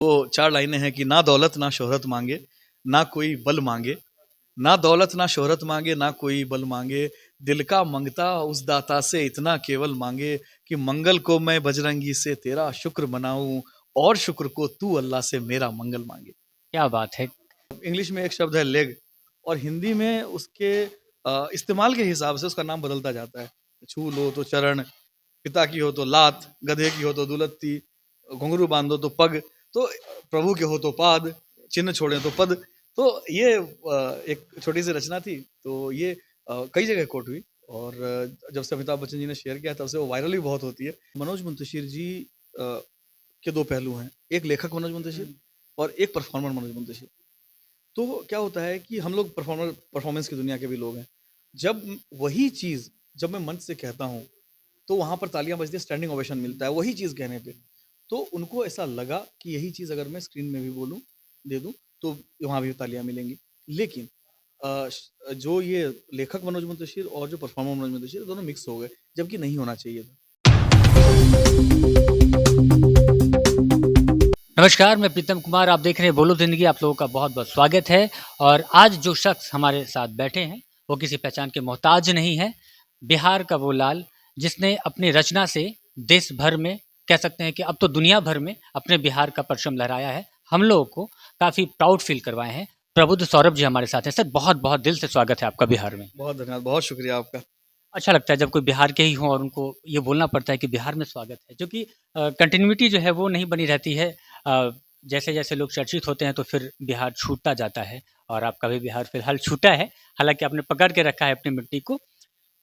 वो 4 लाइनें हैं कि ना दौलत ना शोहरत माँगे, ना कोई बल माँगे, ना दौलत ना शोहरत माँगे, ना कोई बल माँगे, दिल का मंगता उस दाता से इतना केवल माँगे कि मंगल को मैं बजरंगी से तेरा शुक्र मनाऊँ और शुक्र को तू अल्लाह से मेरा मंगल माँगे। क्या बात है! इंग्लिश में एक शब्द है लेग और हिंदी में उसके इस्तेमाल के हिसाब से उसका नाम बदलता जाता है। छू लो तो चरण, पिता की हो तो लात, गधे की हो तो दुलत्ती, घुंघरू बांधो तो पग, तो प्रभु के हो तो पाद, चिन्ह छोड़े तो पद। तो ये एक छोटी सी रचना थी। तो ये कई जगह कोट हुई और जब से अमिताभ बच्चन जी ने शेयर किया तब से वो वायरल भी बहुत होती है। मनोज मुंतशिर जी के दो पहलू हैं, एक लेखक मनोज मुंतशिर और एक परफॉर्मर मनोज मुंतशिर। तो क्या होता है कि हम लोग परफॉर्मेंस की दुनिया के भी लोग हैं। जब वही चीज़ जब मैं मंच से कहता हूँ, तो वहाँ पर तालियाँ बजती हैं, स्टैंडिंग ओवेशन मिलता है, वही चीज़ कहने पे। तो उनको ऐसा लगा कि यही चीज़ अगर मैं स्क्रीन में भी बोलूँ, दे दूँ, तो वहाँ भी तालियाँ मिलेंगी। लेकिन जो ये लेखक मनोज मुंतशिर और जो परफॉर्मर मनोज मुंतशिर, दोनों मिक्स हो गए, जबकि नहीं होना चाहिए था। नमस्कार, मैं प्रीतम कुमार, आप देख रहे हैं बोलो ज़िंदगी। आप लोगों का बहुत-बहुत स्वागत है। और आज जो शख्स हमारे साथ बैठे हैं, वो किसी पहचान के मोहताज नहीं है। बिहार का वो लाल, जिसने अपनी रचना से देश भर में, कह सकते हैं कि अब तो दुनिया भर में अपने बिहार का परचम लहराया है। हम लोगों को काफ़ी प्राउड फ़ील करवाए हैं। प्रबुद्ध सौरभ जी हमारे साथ हैं। सर, बहुत-बहुत दिल से स्वागत है आपका बिहार में। बहुत धन्यवाद, बहुत शुक्रिया आपका। अच्छा लगता है जब कोई बिहार के ही हों और उनको ये बोलना पड़ता है कि बिहार में स्वागत है, क्योंकि कंटिन्यूटी जो है वो नहीं बनी रहती है। जैसे-जैसे लोग चर्चित होते हैं तो फिर बिहार छूटता जाता है और आपका भी बिहार फिलहाल छूटा है, हालाँकि आपने पकड़ के रखा है अपनी मिट्टी को।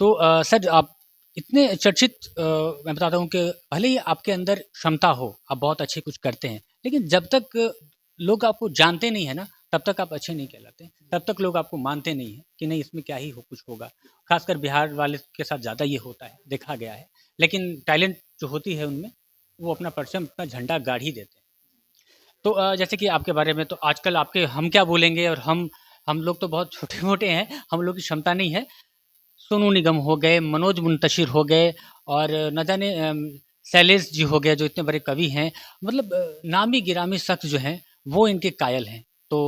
तो सर, आप इतने चर्चित, मैं बताता हूँ कि भले ही आपके अंदर क्षमता हो, आप बहुत अच्छे कुछ करते हैं, लेकिन जब तक लोग आपको जानते नहीं है ना, तब तक आप अच्छे नहीं कहलाते। तब तक लोग आपको मानते नहीं हैं कि नहीं, इसमें क्या ही हो कुछ होगा। खासकर बिहार वाले के साथ ज़्यादा ये होता है, देखा गया है। लेकिन टैलेंट जो होती है उनमें, वो अपना परचम, अपना झंडा गाड़ ही देते हैं। तो जैसे कि आपके बारे में तो आजकल आपके हम क्या बोलेंगे, और हम लोग तो बहुत छोटे-मोटे हैं, हम लोग की क्षमता नहीं है। सोनू निगम हो गए, मनोज मुंतशिर हो गए और न जाने शैलेश जी हो गए, जो इतने बड़े कवि हैं। मतलब नामी-गिरामी शख्स जो हैं, वो इनके कायल हैं। तो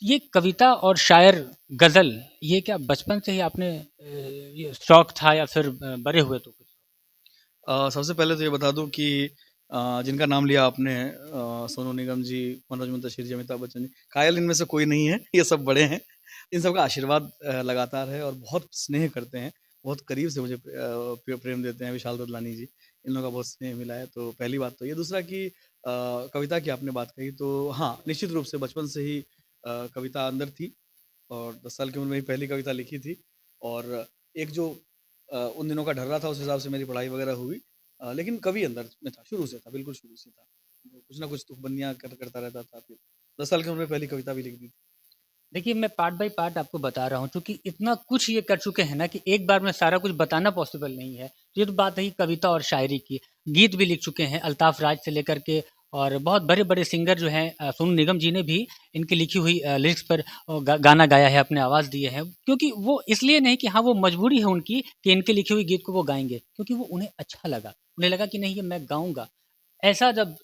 ये कविता और शायर, गज़ल, ये क्या बचपन से ही आपने ये शौक था या फिर बड़े हुए तो कुछ? सबसे पहले तो ये बता दूँ कि जिनका नाम लिया आपने, सोनू निगम जी, मनोज मुंतशिर जी, अमिताभ बच्चन जी, कायल इनमें से कोई नहीं है, ये सब बड़े हैं। इन सब का आशीर्वाद लगातार है और बहुत स्नेह करते हैं, बहुत करीब से मुझे प्रेम देते हैं। विशाल ददलानी जी, इन लोगों का बहुत स्नेह मिला है, तो पहली बात तो ये। दूसरा कि कविता की आपने बात कही, तो हाँ, निश्चित रूप से बचपन से ही कविता अंदर थी और 10 साल की उम्र में ही पहली कविता लिखी थी और एक जो उन दिनों का ढर्रा था, उस हिसाब से मेरी पढ़ाई वगैरह हुई। लेकिन कवि अंदर में था, शुरू से था, बिल्कुल शुरू से था। कुछ ना कुछ तुकबंदियाँ करता रहता था। फिर 10 साल की उम्र में पहली कविता भी लिख दी थी। देखिए, मैं पार्ट बाय पार्ट आपको बता रहा हूँ, क्योंकि इतना कुछ ये कर चुके हैं ना कि एक बार में सारा कुछ बताना पॉसिबल नहीं है। तो ये तो बात रही कविता और शायरी की। गीत भी लिख चुके हैं, अल्ताफ राज से लेकर के, और बहुत बड़े-बड़े सिंगर जो हैं, सोनू निगम जी ने भी इनकी लिखी हुई लिरिक्स पर गाना गाया है, अपने आवाज़ दिए हैं। क्योंकि वो इसलिए नहीं कि हाँ, वो मजबूरी है उनकी कि इनकी लिखी हुई गीत को वो गाएँगे, क्योंकि वो उन्हें अच्छा लगा। उन्हें लगा कि नहीं, ये मैं गाऊँगा। ऐसा जब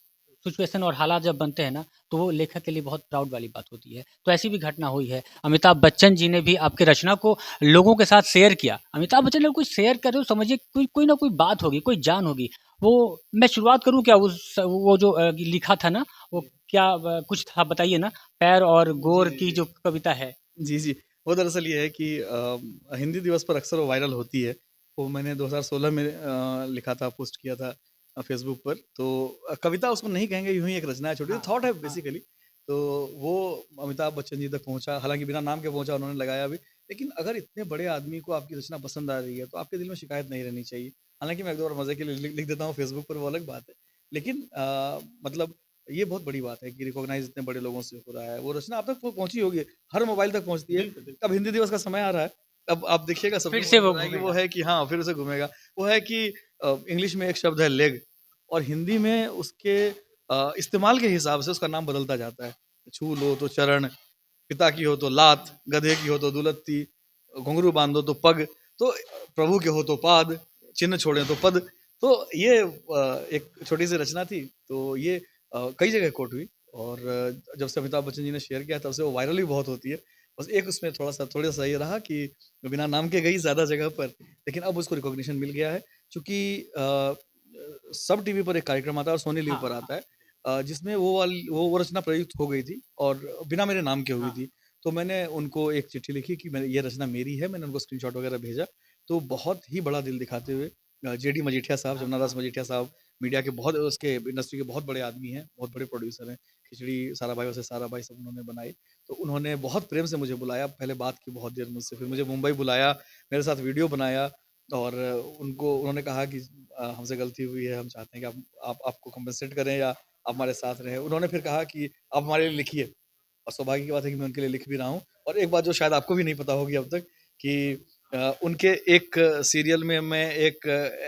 सिचुएशन और हालात जब बनते हैं ना, तो वो लेखक के लिए बहुत प्राउड वाली बात होती है। तो ऐसी भी घटना हुई है। अमिताभ बच्चन जी ने भी आपकी रचना को लोगों के साथ शेयर किया। अमिताभ बच्चन ने कुछ शेयर कर रहे हो, समझिए कोई कोई ना कोई बात होगी, कोई जान होगी। वो मैं शुरुआत करूँ क्या, उस वो जो लिखा था ना, वो क्या कुछ था बताइए ना? पैर और जी, गोर की जी। जो कविता है। जी, जी। वो दरअसल ये है कि हिंदी दिवस पर अक्सर वो वायरल होती है। वो मैंने 2016 में लिखा था, पोस्ट किया था फ़ेसबुक पर। तो कविता उसको नहीं कहेंगे, यूँ ही एक रचना है, छोटी थॉट है बेसिकली। तो वो अमिताभ बच्चन जी तक पहुँचा, हालाँकि बिना नाम के पहुँचा, उन्होंने लगाया भी। लेकिन अगर इतने बड़े आदमी को आपकी रचना पसंद आ रही है, तो आपके दिल में शिकायत नहीं रहनी चाहिए। हालाँकि मैं एक दो बार मज़े के लिए लिख देता हूँ फ़ेसबुक पर, वो अलग बात है। लेकिन मतलब ये बहुत बड़ी बात है कि रिकॉग्नाइज़ इतने बड़े लोगों से हो रहा है। वो रचना आप तक वो पहुँची होगी, हर मोबाइल तक पहुँचती है। अब हिंदी दिवस का समय आ रहा है, अब आप देखिएगा सबके फिर से मोबाइल वो में आएगी, वो घूमेगा। है कि हाँ, फिर से घूमेगा। वो है कि इंग्लिश में एक शब्द है लेग और हिंदी में उसके इस्तेमाल के हिसाब से उसका नाम बदलता जाता है। छू लो तो चरण, पिता की हो तो लात, गधे की हो तो दुलत्ती, घुंघरू बांधो तो पग, तो प्रभु के हो तो पाद, चिन्ह छोड़े तो पद। तो ये एक छोटी सी रचना थी। तो ये कई जगह कोट हुई और जब से अमिताभ बच्चन जी ने शेयर किया तब से वो वायरल भी बहुत होती है। बस एक उसमें थोड़ा-सा ये रहा कि बिना नाम के गई ज़्यादा जगह पर, लेकिन अब उसको रिकॉग्निशन मिल गया है चूँकि सब टीवी पर एक कार्यक्रम आता है और सोनी लिव हाँ, पर हाँ, आता है जिसमें वो रचना प्रयुक्त हो गई थी और बिना मेरे नाम के हुई हाँ। थी। तो मैंने उनको एक चिट्ठी लिखी कि मैंने ये रचना मेरी है, मैंने उनको स्क्रीनशॉट वगैरह भेजा। तो बहुत ही बड़ा दिल दिखाते हुए जेडी मजीठिया साहब, हाँ, जमुना हाँ। दास मजीठिया साहब मीडिया के बहुत उसके इंडस्ट्री के बहुत बड़े आदमी हैं, बहुत बड़े प्रोड्यूसर हैं। खिचड़ी, सारा भाई वैसे सारा भाई सब उन्होंने बनाई। तो उन्होंने बहुत प्रेम से मुझे बुलाया, पहले बात की बहुत देर मुझसे, फिर मुझे मुंबई बुलाया, मेरे साथ वीडियो बनाया और उन्होंने कहा कि हमसे गलती हुई है, हम चाहते हैं कि आप आपको कम्पेंसेट करें या आप हमारे साथ रहें। उन्होंने फिर कहा कि आप हमारे लिए लिखिए और सौभाग्य की बात है कि मैं उनके लिए लिख भी रहा हूँ और एक बात जो शायद आपको भी नहीं पता होगी अब तक कि उनके एक सीरियल में मैं एक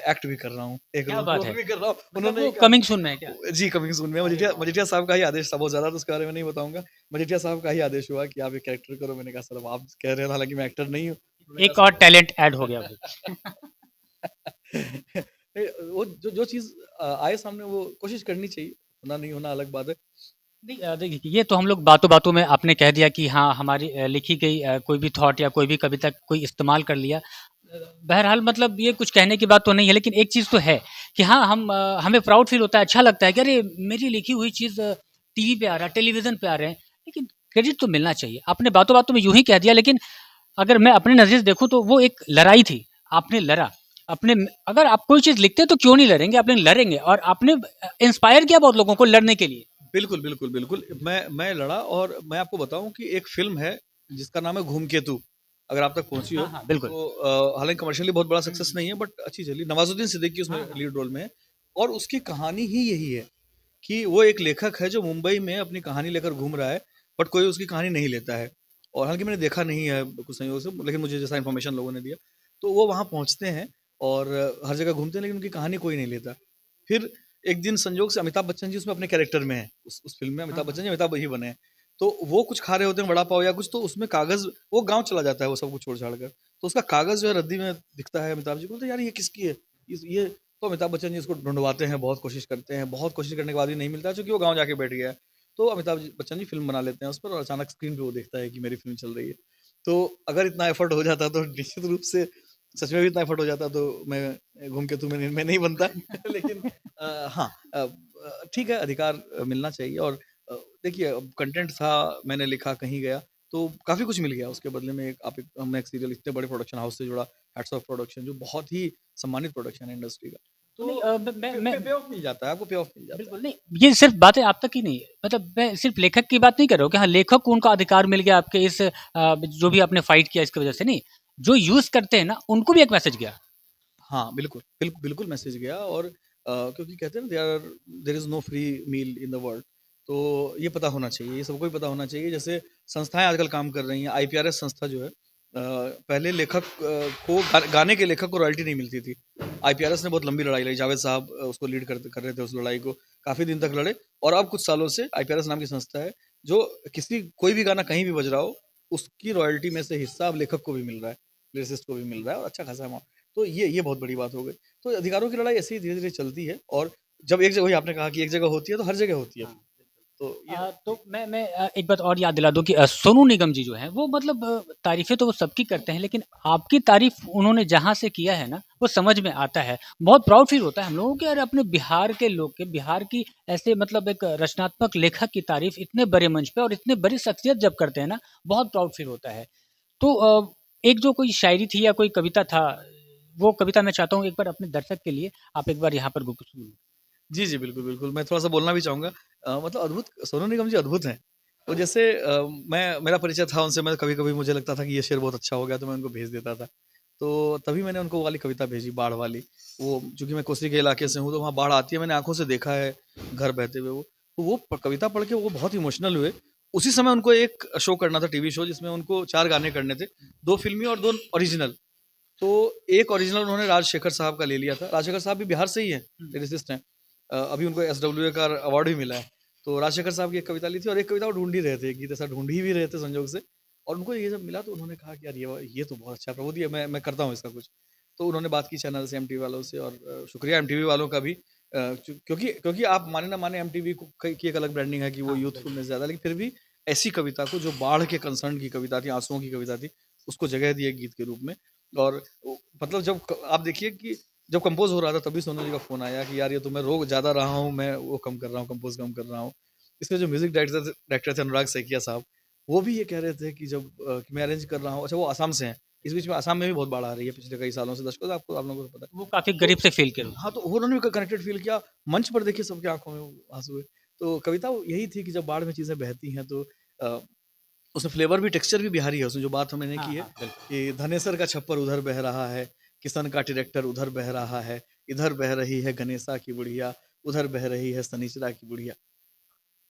एक्ट भी कर रहा हूँ, एक क्या बात रोल है! भी कर रहा हूँ। मतलब उन्होंने वो एक कमिंग सून में है क्या? जी, कमिंग सून में अरे मजीठिया वाह! मजीठिया साहब का ही आदेश था, बहुत ज़्यादा तो उसके बारे में नहीं बताऊँगा। मजीठिया साहब का ही आदेश हुआ कि आप ये कैरेक्टर करो, मैंने कहा सर अब आप कह रहे हैं हालाँकि मैं एक्टर नहीं हूँ। उन्होंने एक और कहा टैलेंट ऐड हो गया भाई। वो जो जो चीज़ आए सामने वो कोशिश करनी चाहिए, होना नहीं होना अलग बात है। नहीं देखिए ये तो हम लोग बातों-बातों में आपने कह दिया कि हाँ, हमारी लिखी गई कोई भी थॉट या कोई भी कविता कोई इस्तेमाल कर लिया। बहरहाल मतलब ये कुछ कहने की बात तो नहीं है, लेकिन एक चीज़ तो है कि हाँ, हमें प्राउड फ़ील होता है, अच्छा लगता है कि अरे! मेरी लिखी हुई चीज़ टीवी पे आ रहा है, टेलीविज़न पे आ रहे हैं, लेकिन क्रेडिट तो मिलना चाहिए। आपने बातों-बातों में यूँ ही कह दिया, लेकिन अगर मैं अपने नज़रिए से देखूँ तो वो एक लड़ाई थी, आपने लड़ा। अपने अगर आप कोई चीज़ लिखते हैं तो क्यों नहीं लड़ेंगे? आपने लड़ेंगे और आपने इंस्पायर किया बहुत लोगों को लड़ने के लिए। बिल्कुल, बिल्कुल, बिल्कुल। मैं लड़ा और मैं आपको बताऊँ कि एक फ़िल्म है जिसका नाम है धूमकेतु, अगर आप तक पहुँची हो हाँ, हाँ, बिल्कुल। तो हालाँकि कमर्शियली बहुत बड़ा हुँ, सक्सेस हुँ। नहीं है बट अच्छी चली। नवाज़ुद्दीन सिद्दीकी उसमें हाँ, हाँ। लीड रोल में है और उसकी कहानी ही यही है कि वो एक लेखक है जो मुंबई में अपनी कहानी लेकर घूम रहा है, बट कोई उसकी कहानी नहीं लेता है। और हालाँकि मैंने देखा नहीं है कुछ संयोग से, लेकिन मुझे जैसा इन्फॉर्मेशन लोगों ने दिया, तो वो वहाँ पहुँचते हैं और हर जगह घूमते हैं लेकिन उनकी कहानी कोई नहीं लेता। फिर एक दिन संजोग से अमिताभ बच्चन जी उसमें अपने कैरेक्टर में हैं, उस फ़िल्म में हाँ, अमिताभ हाँ। बच्चन जी अमिताभ वही बने हैं। तो वो कुछ खा रहे होते हैं वड़ा पाव या कुछ, तो उसमें कागज़, वो गाँव चला जाता है वो सब कुछ छोड़-छाड़ कर। तो उसका कागज़ जो है रद्दी में दिखता है अमिताभ जी को, तो यार ये किसकी है? ये तो अमिताभ बच्चन जी इसको ढूँढवाते हैं, बहुत कोशिश करते हैं, बहुत कोशिश करने के बाद भी नहीं मिलता है चूँकि वो गाँव जाके बैठ गया है। तो अमिताभ जी बच्चन जी फ़िल्म बना लेते हैं उस पर और अचानक स्क्रीन पे वो देखता है कि मेरी फ़िल्म चल रही है। तो अगर इतना एफ़र्ट हो जाता तो निश्चित रूप से सच में भी इतना एफ़र्ट हो जाता तो मैं धूमकेतु में नहीं बनता। लेकिन हाँ, ठीक है, अधिकार मिलना चाहिए और अ, देखिए अब कंटेंट था, मैंने लिखा, कहीं गया, तो काफ़ी कुछ मिल गया उसके बदले में। मैं एक सीरियल इतने बड़े प्रोडक्शन हाउस से जुड़ा, हैट्स ऑफ प्रोडक्शन जो बहुत ही सम्मानित प्रोडक्शन है इंडस्ट्री का। नहीं तो मैं पे ऑफ मिल जाता है, आपको पे ऑफ मिल जाता है। बिल्कुल नहीं, ये सिर्फ़ बातें आप तक की नहीं है। मतलब मैं सिर्फ़ लेखक की बात नहीं कर रहा हूँ कि हाँ, लेखक को उनका अधिकार मिल गया आपके इस जो भी आपने फ़ाइट किया इसकी वज़ह से नहीं, जो यूज़ करते हैं ना, उनको भी एक मैसेज गया। हाँ, बिल्कुल मैसेज गया और क्योंकि कहते हैं ना there is no free meal in the world, तो ये पता होना चाहिए, ये सबको ही पता होना चाहिए। जैसे संस्थाएँ आजकल काम कर रही हैं, आईपीआरएस संस्था जो है, पहले लेखक को गाने के लेखक को रॉयल्टी नहीं मिलती थी। आईपीआरएस ने बहुत लंबी लड़ाई लड़ी, जावेद साहब उसको लीड कर रहे थे उस लड़ाई को, काफ़ी दिन तक लड़े और अब कुछ सालों से आईपीआरएस नाम की संस्था है, जो कोई भी गाना कहीं भी बज रहा हो, उसकी रॉयल्टी में से हिस्सा अब लेखक को भी मिल रहा है, लिरिसिस्ट को भी मिल रहा है और अच्छा खासा अमाउंट। तो ये बहुत बड़ी बात हो गई। तो अधिकारों की लड़ाई ऐसे ही धीरे-धीरे चलती है और जब एक जगह, वही आपने कहा कि एक जगह होती है तो हर जगह होती है हाँ। फिर। तो ये तो मैं एक बात और याद दिला दूँ कि सोनू निगम जी जो हैं, वो मतलब तारीफ़ें तो वो सबकी करते हैं, लेकिन आपकी तारीफ़ उन्होंने जहाँ से किया है ना, वो समझ में आता है। बहुत प्राउड फ़ील होता है हम लोगों को, यार अपने बिहार के लोग के बिहार की ऐसे मतलब एक रचनात्मक लेखक की तारीफ़ इतने बड़े मंच पे और इतने बड़ी शख्सियत जब करते हैं ना, बहुत प्राउड फ़ील होता है। तो एक जो कोई शायरी थी या कोई कविता था, वो कविता मैं चाहता हूँ एक बार अपने दर्शक के लिए आप एक बार यहाँ पर गुफ्तगू। जी, जी, बिल्कुल, बिल्कुल। मैं थोड़ा-सा बोलना भी चाहूँगा। मतलब अद्भुत, सोनू निगम जी अद्भुत हैं। तो जैसे मेरा परिचय था उनसे, मैं कभी-कभी मुझे लगता था कि ये शेर बहुत अच्छा हो गया तो मैं उनको भेज देता था। तो तभी मैंने उनको वो वाली कविता भेजी, बाढ़ वाली। वो चूँकि मैं कोसी के इलाके से हूँ तो वहाँ बाढ़ आती है, मैंने आँखों से देखा है घर बहते हुए वो। तो वो कविता पढ़ के वो बहुत इमोशनल हुए। उसी समय उनको एक शो करना था, टीवी शो, जिसमें उनको 4 गाने करने थे, 2 फ़िल्मी और 2 ओरिजिनल। तो एक ओरिजिनल उन्होंने राजशेखर साहब का ले लिया था। राजशेखर साहब भी बिहार से ही हैं, हुँ। लिरिसिस्ट हैं। अभी उनको एसडब्ल्यूए का अवार्ड भी मिला है। तो राजशेखर साहब की एक कविता ली थी और एक कविता वो ढूँढ ही रहे थे, एक गीत ऐसा ढूँढ ही भी रहे थे संजोग से, और उनको ये जब मिला तो उन्होंने कहा कि यार ये तो बहुत अच्छा है प्रभु, ये मैं करता हूँ इसका कुछ। तो उन्होंने बात की चैनल से, एमटीवी वालों से, और शुक्रिया एमटीवी वालों का भी क्योंकि क्योंकि आप माने ना माने एमटीवी की एक अलग ब्रांडिंग है कि वो हाँ, यूथफुल में ज़्यादा, लेकिन फिर भी ऐसी कविता को जो बाढ़ के कंसर्न की कविता थी, आँसुओं की कविता थी, उसको जगह दी एक गीत के रूप में। और मतलब जब आप देखिए कि जब कंपोज हो रहा था तभी सोनू जी का फ़ोन आया कि यार ये तो मैं रो ज़्यादा रहा हूँ, मैं वो कम कर रहा हूँ, कंपोज़ कम कर रहा हूँ। इसमें जो म्यूज़िक डायरेक्टर थे अनुराग सैकिया साहब, वो भी ये कह रहे थे कि जब कि मैं अरेंज कर रहा हूँ, अच्छा वो असम से हैं। इस बीच में असम में भी बहुत बाढ़ आ रही है पिछले कई सालों से, दशकों से, आपको आप लोगों को पता है। वो काफ़ी तो गरीब से फ़ील करो। हाँ, तो उन्होंने भी कनेक्टेड फ़ील किया। मंच पर देखिए सबकी आँखों में वो आँसू है। तो कविता वो यही थी कि जब बाढ़ में चीज़ें बहती हैं तो अ, उसमें फ्लेवर भी, टेक्सचर भी बिहारी है। उसमें जो बात मैंने हाँ, की है हाँ, बिल्कुल। कि धनेसर का छप्पर उधर बह रहा है, किशन का ट्रैक्टर उधर बह रहा है, इधर बह रही है गणेशा की बुढ़िया, उधर बह रही है शनिचरा की बुढ़िया।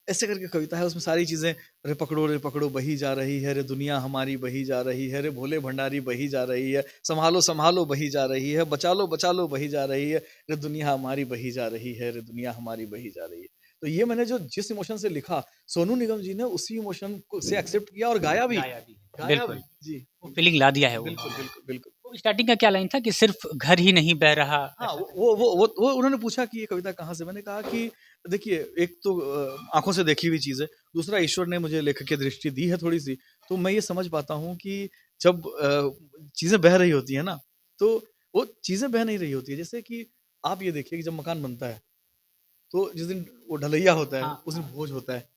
ऐसे करके कविता है, उसमें सारी चीज़ें, रे पकड़ो बही जा रही है, रे दुनिया हमारी बही जा रही है, रे भोले भंडारी बही जा रही है, संभालो संभालो बही जा रही है, बचा लो बही जा रही है, रे दुनिया हमारी बही जा रही है, रे दुनिया हमारी बही जा रही है। तो ये मैंने जो जिस इमोशन से लिखा, सोनू निगम जी ने उसी इमोशन को से एक्सेप्ट किया और गाया भी। गाया भी है, गाया बिल्कुल। भी। जी, वो जी। फ़ीलिंग ला दिया है वो बिल्कुल, उन्होंने। बिल्कुल, बिल्कुल। वो स्टार्टिंग का क्या लाइन था कि सिर्फ़ घर ही नहीं बह रहा, हाँ, ऐसा करके? वो उन्होंने पूछा कि ये कविता कहाँ से? मैंने कहा कि देखिए, एक तो आँखों से देखी हुई चीज़ है, दूसरा ईश्वर ने मुझे लेखक की दृष्टि दी है थोड़ी-सी, तो मैं ये समझ पाता हूँ कि जब चीज़ें बह रही होती हैं ना, तो वो चीज़ें बह नहीं रही होती है। जैसे कि आप ये देखिए कि जब मकान बनता है, तो जिस दिन वो ढलैया होता है, हाँ, उस दिन हाँ। भोज होता है।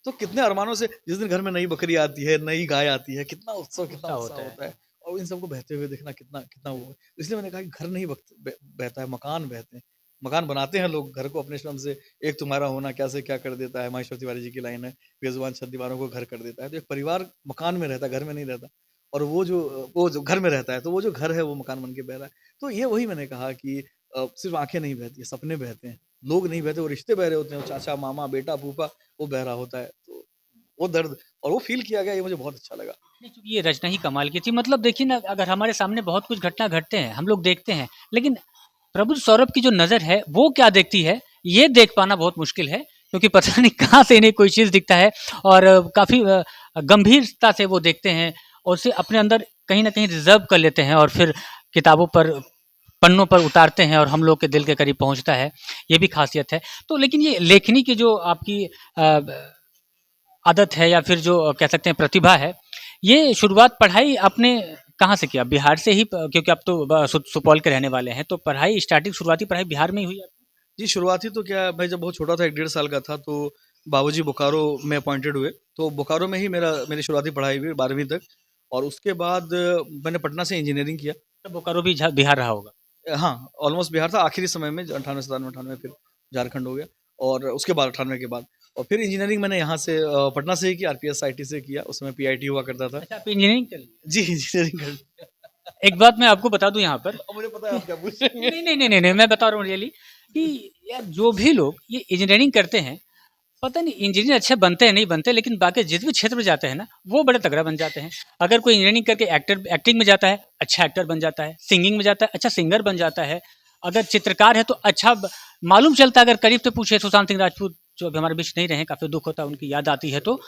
तो कितने अरमानों से जिस दिन घर में नई बकरी आती है, नई गाय आती है, कितना उत्साह उत्साह होता है। होता है और इन सबको बहते हुए देखना कितना कितना वो है। इसलिए मैंने कहा कि घर नहीं बहता है, मकान बहते हैं। मकान बनाते हैं लोग घर को अपने श्रम से। एक तुम्हारा होना क्या से क्या कर देता है, माहेश्वर तिवारी जी की लाइन है, बेज़ुबान छत दीवारों को घर कर देता है। तो एक परिवार मकान में रहता है, घर में नहीं रहता। और वो जो घर में रहता है, तो वो जो घर है वो मकान बन के बह रहा है। तो ये वही मैंने कहा कि सिर्फ़ आँखें नहीं बहती हैं, सपने बहते हैं। लोग नहीं बहते, वो रिश्ते बह रहे होते हैं, वो चाचा, मामा, बेटा, फूफा, वो बह रहा होता है। तो वो दर्द और वो फ़ील किया गया, ये मुझे बहुत अच्छा लगा। नहीं, चूँकि ये रचना ही कमाल की थी। मतलब देखिए ना, अगर हमारे सामने बहुत कुछ घटना घटते हैं, हम लोग देखते हैं, लेकिन प्रबुद्ध सौरभ की जो नज़र है, वो क्या देखती है, ये देख पाना बहुत मुश्किल है, क्योंकि पता नहीं कहाँ से इन्हें कोई चीज़ दिखता है और काफ़ी गंभीरता से वो देखते हैं और उसे अपने अंदर कहीं न कहीं रिज़र्व कर लेते हैं और फिर किताबों पर, पन्नों पर उतारते हैं और हम लोग के दिल के करीब पहुँचता है, ये भी ख़ासियत है। तो लेकिन ये लेखनी की जो आपकी आदत है या फिर जो कह सकते हैं प्रतिभा है, ये शुरुआत पढ़ाई आपने कहाँ से किया? बिहार से ही, प क्योंकि आप तो सुपौल के रहने वाले हैं, तो पढ़ाई स्टार्टिंग शुरुआती पढ़ाई बिहार में ही हुई आपकी? जी, शुरुआती तो क्या, मैं जब बहुत छोटा था, 1 डेढ़ साल का था, तो बाबूजी बोकारो में अपॉइंटेड हुए। तो बोकारो में ही मेरी शुरुआती पढ़ाई हुई 12वीं तक और उसके बाद मैंने पटना से इंजीनियरिंग किया। तब बोकारो भी बिहार रहा होगा। हाँ, ऑलमोस्ट बिहार था, आखिरी समय में 98, 97, 98 फिर झारखंड हो गया और उसके बाद 98 के बाद और फिर इंजीनियरिंग मैंने यहाँ से पटना से ही की, आरपीएस आईटी से किया, उस समय पीआईटी हुआ करता था। अच्छा, आप इंजीनियरिंग कर लिए। जी, इंजीनियरिंग कर एक बात मैं आपको बता दूँ यहाँ पर अब मुझे पता है कि आप क्या पूछेंगे। नहीं, मैं बता रहा हूँ रियली कि यार जो भी लोग ये इंजीनियरिंग करते हैं, पता नहीं इंजीनियर अच्छे बनते हैं नहीं बनते, लेकिन बाकी जिस भी क्षेत्र में जाते हैं ना, वो बड़े तगड़ा बन जाते हैं। अगर कोई इंजीनियरिंग करके एक्टिंग में जाता है, अच्छा एक्टर बन जाता है, सिंगिंग में जाता है, अच्छा सिंगर बन जाता है, अगर चित्रकार है तो अच्छा मालूम चलता है। अगर करीब से पूछे सुशांत सिंह राजपूत, जो अभी हमारे बीच नहीं रहे, काफ़ी दुख होता है, उनकी याद आती है, तो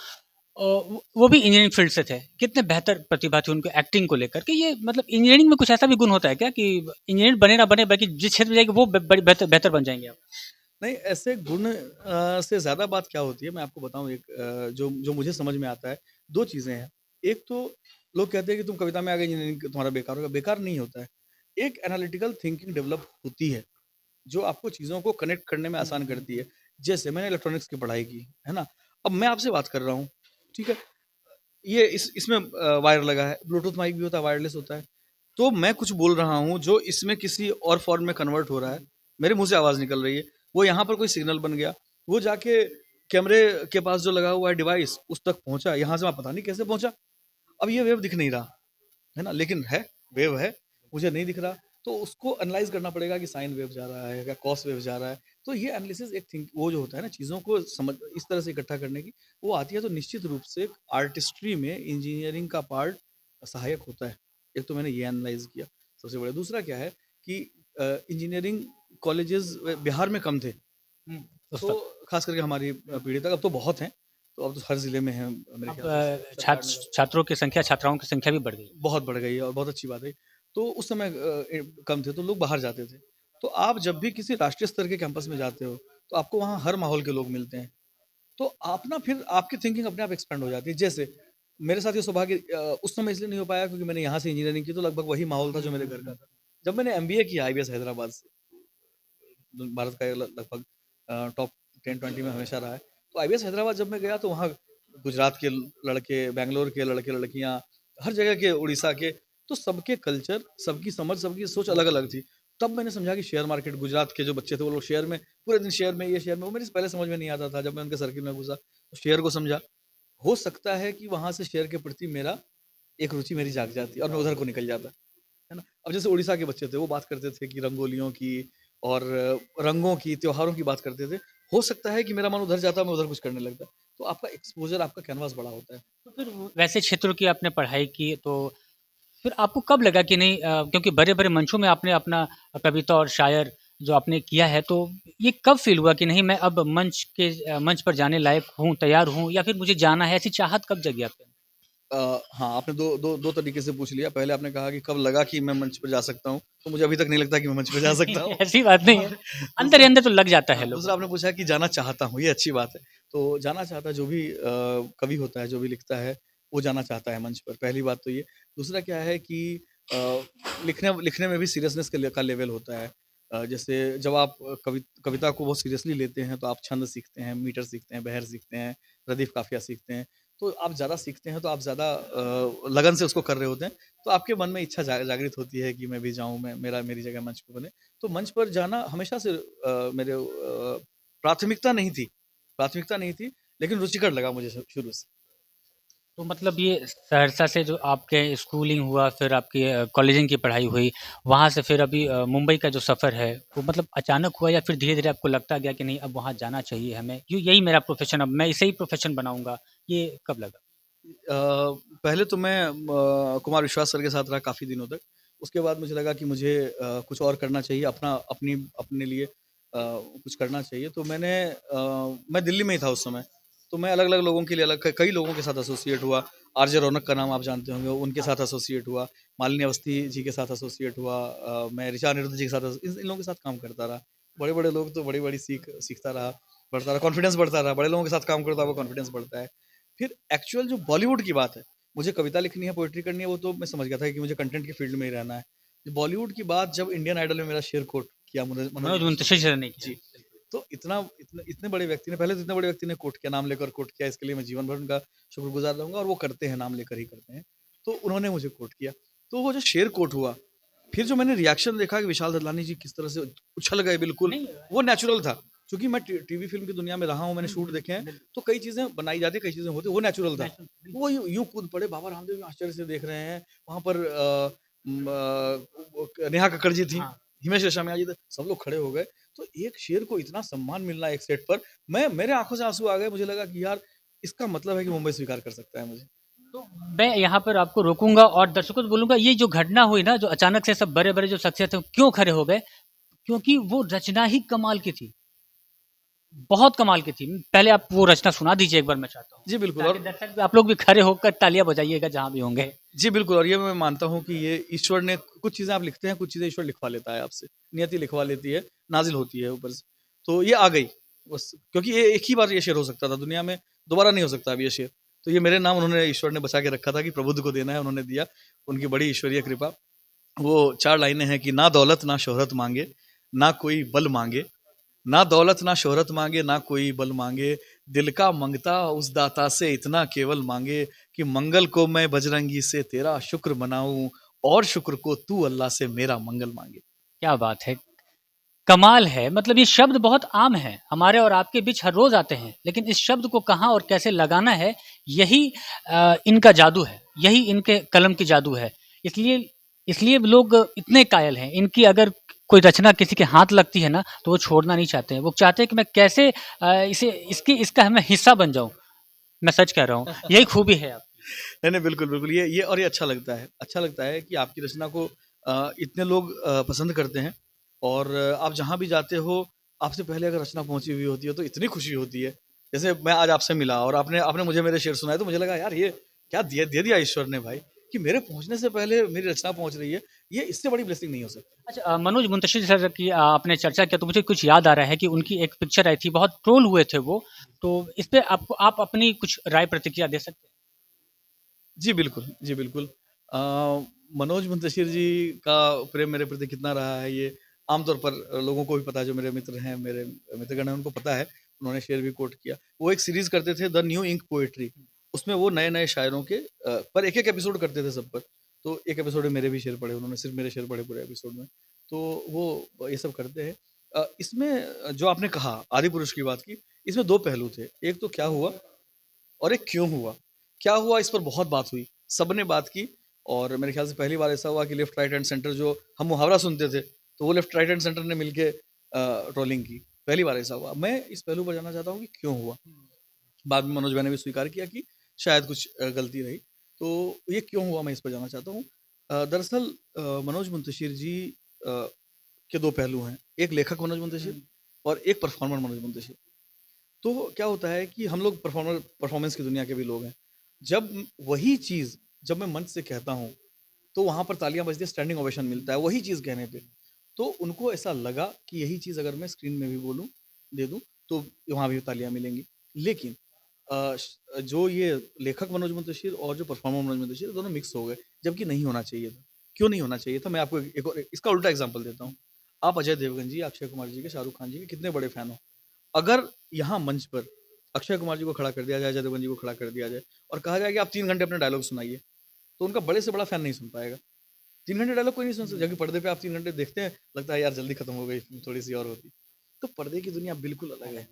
वो भी इंजीनियरिंग फील्ड से थे, कितने बेहतर प्रतिभा थी उनको एक्टिंग को लेकर के। ये मतलब इंजीनियरिंग में कुछ ऐसा भी गुण होता है क्या कि इंजीनियर बने ना बने, बाकी जिस क्षेत्र में जाएंगे वो बड़ी बेहतर बेहतर बन जाएंगे आप? नहीं, ऐसे गुण से ज़्यादा बात क्या होती है, मैं आपको बताऊँ एक जो जो मुझे समझ में आता है, 2 चीज़ें हैं। एक तो लोग कहते हैं कि तुम कविता में आ गए इंजीनियरिंग तुम्हारा बेकार होगा, बेकार नहीं होता है। एक एनालिटिकल थिंकिंग डेवलप होती है, जो आपको चीज़ों को कनेक्ट करने में आसान करती है। जैसे मैंने इलेक्ट्रॉनिक्स की पढ़ाई की, है ना? अब मैं आपसे बात कर रहा हूँ, ठीक है? ये इसमें वायर लगा है, ब्लूटूथ माइक भी होता है, वायरलेस होता है। तो मैं कुछ बोल रहा हूँ जो इसमें किसी और फ़ॉर्म में कन्वर्ट हो रहा है, मेरे मुँह से आवाज़ निकल रही है, वो यहाँ पर कोई सिग्नल बन गया, वो जाके कैमरे के पास जो लगा हुआ है डिवाइस, उस तक पहुँचा, यहाँ से वहाँ पता नहीं कैसे पहुँचा। अब ये वेव दिख नहीं रहा। है ना? लेकिन है, वेव है, मुझे नहीं दिख रहा, तो उसको एनालाइज़ करना पड़ेगा कि साइन वेव जा रहा है या कॉस वेव जा रहा है। तो ये एनालिसिस एक थिंक वो जो होता है ना चीज़ों को समझ इस तरह से इकट्ठा करने की, वो आती है। तो निश्चित रूप से आर्टिस्ट्री में इंजीनियरिंग का पार्ट सहायक होता है। एक तो मैंने ये एनालाइज़ किया, सबसे बड़ा। दूसरा क्या है कि इंजीनियरिंग कॉलेजेस बिहार में कम थे, हुँ, उस तो वक़्त। ख़ास करके हमारी पीढ़ी तक। अब तो बहुत हैं, तो अब तो हर ज़िले में हैं मेरे अब ख़्याल से सरकार ने। छात्रों की संख्या, छात्राओं की संख्या भी बढ़ गई। बहुत बढ़ गई है और बहुत अच्छी बात है। तो उस समय कम थे तो लोग बाहर जाते थे। तो आप जब भी किसी राष्ट्रीय स्तर के कैंपस में जाते हो, तो आपको वहाँ हर माहौल के लोग मिलते हैं। तो आप ना फिर आपकी थिंकिंग अपने आप एक्सपैंड हो जाती है। जैसे मेरे साथ ये सौभाग्य उस समय इसलिए नहीं हो पाया क्योंकि मैंने यहाँ से इंजीनियरिंग की तो लगभग वही माहौल था जो मेरे घर का था। जब मैंने एमबीए किया आईबीएस हैदराबाद से, भारत का ये लगभग टॉप 10-20 में हमेशा रहा है। तो आईबीएस हैदराबाद जब मैं गया तो वहाँ गुजरात के लड़के, बैंगलोर के लड़के-लड़कियाँ, हर जगह के, उड़ीसा के, तो सबके कल्चर, सबकी समझ, सबकी सोच अलग-अलग थी। तब मैंने समझा कि शेयर मार्केट, गुजरात के जो बच्चे थे वो लोग शेयर में पूरे दिन शेयर में, ये शेयर में, वो मेरी पहले समझ में नहीं आता था। जब मैं उनके सर्किल में घुसा तो शेयर को समझा। हो सकता है कि वहाँ से शेयर के प्रति मेरा एक रुचि मेरी जाग जाती और मैं उधर को निकल जाता, है ना? अब जैसे उड़ीसा के बच्चे थे, वो बात करते थे कि रंगोलियों की और रंगों की, त्योहारों की बात करते थे। हो सकता है कि मेरा मन उधर जाता, मैं उधर कुछ करने लगता। तो आपका एक्सपोज़र, आपका कैनवास बड़ा होता है। तो फिर वैसे क्षेत्रों की आपने पढ़ाई की, तो फिर आपको कब लगा कि नहीं, क्योंकि बड़े-बड़े मंचों में आपने अपना कविता और शायर जो आपने किया है, तो ये कब फ़ील हुआ कि नहीं मैं अब मंच पर जाने लायक हूँ, तैयार हूँ, या फिर मुझे जाना है, ऐसी चाहत कब जगी आपके अंदर? हाँ, आपने दो तरीके से पूछ लिया। पहले आपने कहा कि कब लगा कि मैं मंच पे जा सकता हूँ, तो मुझे अभी तक नहीं लगता कि मैं मंच पे जा सकता हूँ। ऐसी बात नहीं है, और अंदर ही दूसरा, अंदर तो लग जाता है हाँ, लोगों दूसरा को। आपने पूछा कि जाना चाहता हूँ, ये अच्छी बात है। तो जाना चाहता है जो भी कवि होता है, जो भी लिखता है, वो जाना चाहता है मंच पर, पहली बात तो ये। दूसरा क्या है कि अ, लिखने लिखने में भी सीरियसनेस का लेवल होता है। जैसे जब आप कविता को बहुत सीरियसली लेते हैं, तो आप छंद सीखते हैं, मीटर सीखते हैं, बहर सीखते हैं, रदीफ काफ़िया सीखते हैं। तो आप ज़्यादा सीखते हैं, तो आप ज़्यादा लगन से उसको कर रहे होते हैं, तो आपके मन में इच्छा जागृत होती है कि मैं भी जाऊँ, मेरी जगह मंच पे बने। तो मंच पर जाना हमेशा से मेरे प्राथमिकता नहीं थी, प्राथमिकता नहीं थी, लेकिन रुचिकर लगा मुझे शुरू से। तो मतलब ये सहरसा से जो आपके स्कूलिंग हुआ, फिर आपकी कॉलेजिंग की पढ़ाई हुई, वहाँ से फिर अभी मुंबई का जो सफ़र है, वो मतलब अचानक हुआ या फिर धीरे-धीरे आपको लगता गया कि नहीं अब वहाँ जाना चाहिए हमें, यही मेरा प्रोफ़ेशन, अब मैं इसे ही प्रोफ़ेशन बनाऊँगा, ये कब लगा? पहले तो मैं कुमार विश्वास सर के साथ रहा काफ़ी दिनों तक। उसके बाद मुझे लगा कि मुझे कुछ और करना चाहिए, अपने लिए कुछ करना चाहिए। तो मैं दिल्ली में ही था उस समय। तो मैं अलग-अलग लोगों के लिए कई लोगों के साथ एसोसिएट हुआ। आरजे रौनक का नाम आप जानते होंगे, उनके साथ एसोसिएट हुआ। मालिनी अवस्थी जी के साथ एसोसिएट हुआ। मैं ऋचा अनिरुद्ध जी के साथ इन लोगों के साथ काम करता रहा। बड़े-बड़े लोग तो बड़ी-बड़ी सीखता रहा, बढ़ता रहा, कॉन्फिडेंस बढ़ता रहा। बड़े लोगों के साथ काम करता हुआ कॉन्फिडेंस बढ़ता है। फिर एक्चुअल जो बॉलीवुड की बात है, मुझे कविता लिखनी है, पोएट्री करनी है, वो तो मैं समझ गया था कि मुझे कंटेंट के फील्ड में ही रहना है। बॉलीवुड की बात जब इंडियन आइडल में मेरा शेर कोट किया मनोज मनोज मुंतशिर मुंतशिर ने, सर ने किया। जी, तो इतने बड़े व्यक्ति ने, पहले तो इतने बड़े व्यक्ति ने कोट किया, नाम लेकर कोट किया, इसके लिए मैं जीवन भर उनका शुक्रगुज़ार रहूँगा, और वो करते हैं, नाम लेकर ही करते हैं। तो उन्होंने मुझे कोट किया। तो वो जो शेर कोट हुआ, फिर जो मैंने रिएक्शन देखा कि विशाल ददलानी जी किस तरह से उछल गए बिल्कुल, नहीं, वो नेचुरल था। चूँकि मैं टीवी फ़िल्म की दुनिया में रहा हूँ, मैंने शूट देखे हैं, तो कई चीज़ें बनाई जाती हैं, कई चीज़ें होती हैं, वो नेचुरल था। वो यूँ यूँ कूद पड़े, बाबा रामदेव भी आश्चर्य से देख रहे हैं। वहाँ पर नेहा कक्कड़ जी थी, हाँ। हिमेश रेशमिया जी थे, सब लोग खड़े हो गए। तो एक शेर को इतना सम्मान मिलना एक सेट पर, मेरे आँखों से आँसू आ गए। मुझे लगा कि यार, इसका मतलब है कि मुंबई स्वीकार कर सकता है मुझे। तो मैं यहाँ पर आपको रोकूँगा और दर्शकों से बोलूँगा, ये जो घटना हुई ना, जो अचानक से सब बड़े-बड़े जो शख्सियत हैं, क्यों खड़े हो गए? क्योंकि वो रचना ही कमाल की थी। बहुत कमाल की थी। पहले आप वो रचना सुना दीजिए एक बार, मैं चाहता हूँ। जी, बिल्कुल। ताकि और दर्शक भी, आप लोग भी खड़े होकर तालियाँ बजाइएगा जहाँ भी होंगे। जी, बिल्कुल, और ये मैं मानता हूँ कि ये ईश्वर ने, कुछ चीज़ें आप लिखते हैं, कुछ चीज़ें ईश्वर लिखवा लेता है आपसे। नियति लिखवा लेती है, नाज़िल होती है ऊपर से। तो ये आ गई बस, क्योंकि ये एक ही बार ये शेर हो सकता था, दुनिया में दोबारा नहीं हो सकता अब ये शेर। तो ये मेरे नाम उन्होंने, ईश्वर ने बचा के रखा था कि प्रबुद्ध को देना है, उन्होंने दिया। उनकी बड़ी ईश्वरीय कृपा। वो 4 लाइनें हैं कि ना दौलत ना शोहरत माँगे, ना कोई बल माँगे, ना दौलत ना शोहरत माँगे, ना कोई बल माँगे, दिल का मंगता उस दाता से इतना केवल माँगे कि मंगल को मैं बजरंगी से तेरा शुक्र मनाऊँ, और शुक्र को तू अल्लाह से मेरा मंगल माँगे। क्या बात है! कमाल है। मतलब ये शब्द बहुत आम हैं, हमारे और आपके बीच हर रोज़ आते हैं, लेकिन इस शब्द को कहाँ और कैसे लगाना है, यही इनका जादू है, यही इनके कलम की जादू है। इसलिए इसलिए लोग इतने कायल हैं। इनकी अगर कोई रचना किसी के हाथ लगती है ना, तो वो छोड़ना नहीं चाहते हैं। वो चाहते हैं कि मैं कैसे इसे इसका मैं हिस्सा बन जाऊँ। मैं सच कह रहा हूँ, यही खूबी है आपकी। नहीं, नहीं, बिल्कुल, बिल्कुल। ये अच्छा लगता है। अच्छा लगता है कि आपकी रचना को इतने लोग पसंद करते हैं, और आप जहाँ भी जाते हो, आपसे पहले अगर रचना पहुँची हुई होती है, तो इतनी खुशी होती है। जैसे मैं आज आपसे मिला और आपने आपने मुझे मेरे शेर सुनाए, तो मुझे लगा यार, ये क्या दे दिया ईश्वर ने भाई, कि मेरे पहुँचने से पहले मेरी रचना पहुँच रही है, ये इससे बड़ी ब्लेसिंग नहीं हो सकती। अच्छा मनोज मुंतशिर सर की आपने चर्चा किया तो मुझे कुछ याद आ रहा है कि उनकी एक पिक्चर आई थी, बहुत ट्रोल हुए थे वो, तो इस पे आपको आप अपनी कुछ राय प्रतिक्रिया दे सकते हैं? जी, बिल्कुल। जी, बिल्कुल। मनोज मुंतशिर जी का प्रेम मेरे प्रति कितना रहा है, ये आम तौर पर लोगों को भी पता है, जो मेरे मित्र हैं, मेरे मित्रगण हैं, उनको पता है। उन्होंने शेर भी कोट किया। वो एक सीरीज़ करते थे, द न्यू इंक पोएट्री। उसमें वो नए-नए शायरों के पर एक-एक एपिसोड करते थे सब पर। तो एक एपिसोड में मेरे भी शेर पढ़े उन्होंने, सिर्फ़ मेरे शेर पढ़े पूरे एपिसोड में। तो वो ये सब करते हैं। इसमें जो आपने कहा, आदिपुरुष की बात की, इसमें 2 पहलू थे। एक तो क्या हुआ और एक क्यों हुआ? क्या हुआ इस पर बहुत बात हुई, सबने बात की और मेरे ख़्याल से पहली बार ऐसा हुआ कि लेफ्ट, राइट एंड सेंटर जो हम मुहावरा सुनते थे, तो वो लेफ्ट, राइट एंड सेंटर ने मिलके ट्रोलिंग की। पहली बार ऐसा हुआ। मैं इस पहलू पर जानना चाहता हूँ कि क्यों हुआ? बाद में मनोज भाई ने भी स्वीकार किया कि शायद कुछ गलती रही। तो ये क्यों हुआ मैं इस पर जानना चाहता हूँ। दरअसल मनोज मुंतशिर जी के 2 पहलू हैं। एक लेखक मनोज मुंतशिर और एक परफ़ॉर्मर मनोज मुंतशिर। तो क्या होता है कि हम लोग परफॉर्मेंस की दुनिया के भी लोग हैं। जब वही चीज़ जब मैं मंच से कहता हूँ, तो वहाँ पर तालियाँ बजती हैं, स्टैंडिंग ओवेशन मिलता है, वही चीज़ कहने पे। तो उनको ऐसा लगा कि यही चीज़ अगर मैं स्क्रीन में भी बोलूँ, दे दूँ, तो वहाँ भी तालियाँ मिलेंगी। लेकिन जो ये लेखक मनोज मुंतशिर और जो परफॉर्मर मनोज मुंतशिर, दोनों मिक्स हो गए, जबकि नहीं होना चाहिए था। क्यों नहीं होना चाहिए था? मैं आपको एक और इसका उल्टा एग्ज़ाम्पल देता हूँ। आप अजय देवगन जी, अक्षय कुमार जी के, शाहरुख खान जी के कितने बड़े फ़ैन हो। अगर यहाँ मंच पर अक्षय कुमार जी को खड़ा कर दिया जाए, अजय देवगन जी को खड़ा कर दिया जाए और कहा जाए कि आप 3 घंटे अपने डायलॉग सुनाइए, तो उनका बड़े से बड़ा फ़ैन नहीं सुन पाएगा। 3 घंटे डायलॉग कोई नहीं सुन सकता, जबकि पर्दे पे आप 3 घंटे देखते हैं, लगता है यार जल्दी खत्म हो गई फ़िल्म, थोड़ी-सी और होती। तो पर्दे की दुनिया बिल्कुल अलग है,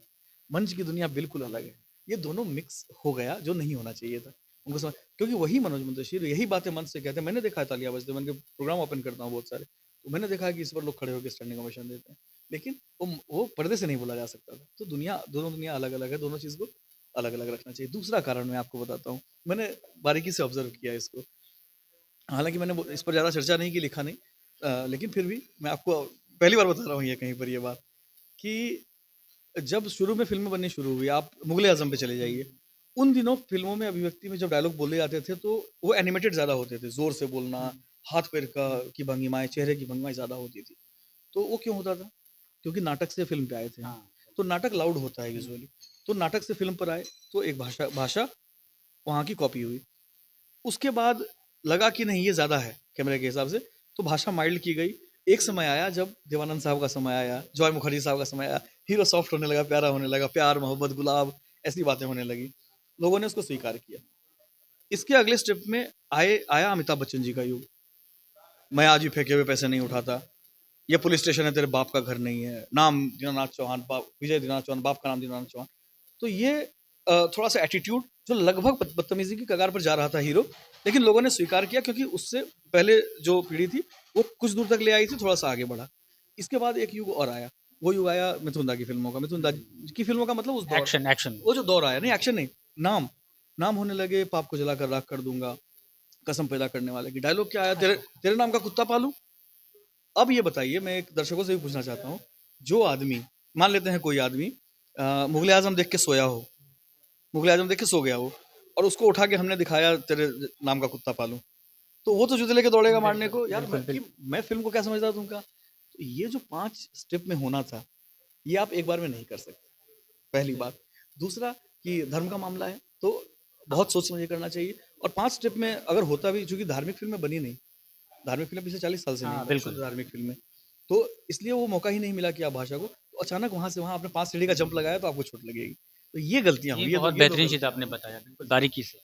मंच की दुनिया बिल्कुल अलग है। ये दोनों मिक्स हो गया जो नहीं होना चाहिए था। उनको समझ क्योंकि वही मनोज मुंतशिर यही बातें मंच से कहते हैं। मैंने देखा है तालियाँ बजते हुए, मैं उनके प्रोग्राम ओपन करता हूँ बहुत सारे, तो मैंने देखा है कि इस पर लोग खड़े होके स्टैंडिंग ओवेशन देते हैं। लेकिन वो पर्दे से नहीं बोला जा सकता था। तो दोनों दुनिया अलग-अलग है, दोनों चीज़ को अलग-अलग रखना चाहिए। दूसरा कारण मैं आपको बताता हूँ, मैंने बारीकी से ऑब्ज़र्व किया इसको। हालाँकि मैंने वो इस पर ज़्यादा चर्चा नहीं की, लिखा नहीं। लेकिन फिर भी मैं आपको पहली बार बता रहा हूँ ये कहीं पर ये बात कि जब शुरू में फ़िल्में बननी शुरू हुई, आप मुग़ल-ए-आज़म पे चले जाइए। उन दिनों फ़िल्मों में अभिव्यक्ति में जब डायलॉग बोले जाते थे, तो वो एनिमेटेड ज़्यादा होते थे, ज़ोर से बोलना, हाथ-पैर का की भंगिमाएँ, चेहरे की भंगिमाएँ ज़्यादा होती थी। तो वो क्यों होता था? क्योंकि नाटक से फ़िल्म पे आए थे हम। तो नाटक लाउड होता है यूजुअली। तो नाटक से फ़िल्म पर आए, तो एक भाषा भाषा वहाँ की कॉपी हुई। उसके बाद लगा कि नहीं ये ज़्यादा है कैमरे के हिसाब से, तो भाषा माइल्ड की गई। एक समय आया जब देवानंद साहब का समय आया, जॉय मुखर्जी साहब का समय आया, हीरो सॉफ्ट होने लगा, प्यारा होने लगा, प्यार, मोहब्बत, गुलाब ऐसी बातें होने लगी। लोगों ने उसको स्वीकार किया। इसके अगले स्टेप में आया अमिताभ बच्चन जी का युग। मैं आज भी फेंके हुए पैसे नहीं उठाता। ये पुलिस स्टेशन है, तेरे बाप का घर नहीं है। नाम दीनानाथ चौहान, बाप विजय दीनानाथ चौहान, बाप का नाम दीनानाथ चौहान। तो ये थोड़ा-सा एटीट्यूड जो लगभग बदतमीज़ी की कगार पर जा रहा था हीरो, लेकिन लोगों ने स्वीकार किया क्योंकि उससे पहले जो पीढ़ी थी, वो कुछ दूर तक ले आई थी, थोड़ा-सा आगे बढ़ा। इसके बाद एक युग और आया, वो युग आया मिथुन दा की फ़िल्मों का। मिथुन दा की फ़िल्मों का मतलब उस दौर, एक्शन एक्शन। वो जो दौर आया, नहीं एक्शन नहीं, नाम, नाम होने लगे, पाप को जलाकर राख कर दूँगा, कसम पैदा करने वाले की। डायलॉग क्या आया, तेरे तेरे नाम का कुत्ता पालूँ? अब ये बताइए, मैं एक दर्शकों से भी पूछना चाहता हूँ, जो आदमी, मान लेते हैं कोई आदमी मुग़ल आज़म देख के सोया हो, मुग़ल आज़म देख के सो गया हो और उसको उठा के हमने दिखाया तेरे नाम का कुत्ता पालूँ, तो वो तो जूते लेके दौड़ेगा मारने को, यार बिल्कुल, मैं फ़िल्म को क्या समझता था उनका? तो ये जो 5 स्टेप में होना था, ये आप एक बार में नहीं कर सकते, पहली बात। दूसरा कि धर्म का मामला है, तो बहुत सोच समझ के करना चाहिए और 5 स्टेप में अगर होता भी, चूँकि धार्मिक फ़िल्में बनी नहीं, धार्मिक फ़िल्म पिछले 40 साल से नहीं हाँ, बनी, शुद्ध बिल्कुल। धार्मिक फ़िल्में। तो इसलिए वो मौका ही नहीं मिला कि आप भाषा को, तो अचानक वहाँ से वहाँ आपने 5 सीढ़ी का जंप लगाया तो आपको चोट लगेगी। तो ये गलतियाँ जी, हुई, बहुत ये 2 बेहतरीन चीज़ गलतियाँ आपने हुई। बताया, बिल्कुल बारीकी से।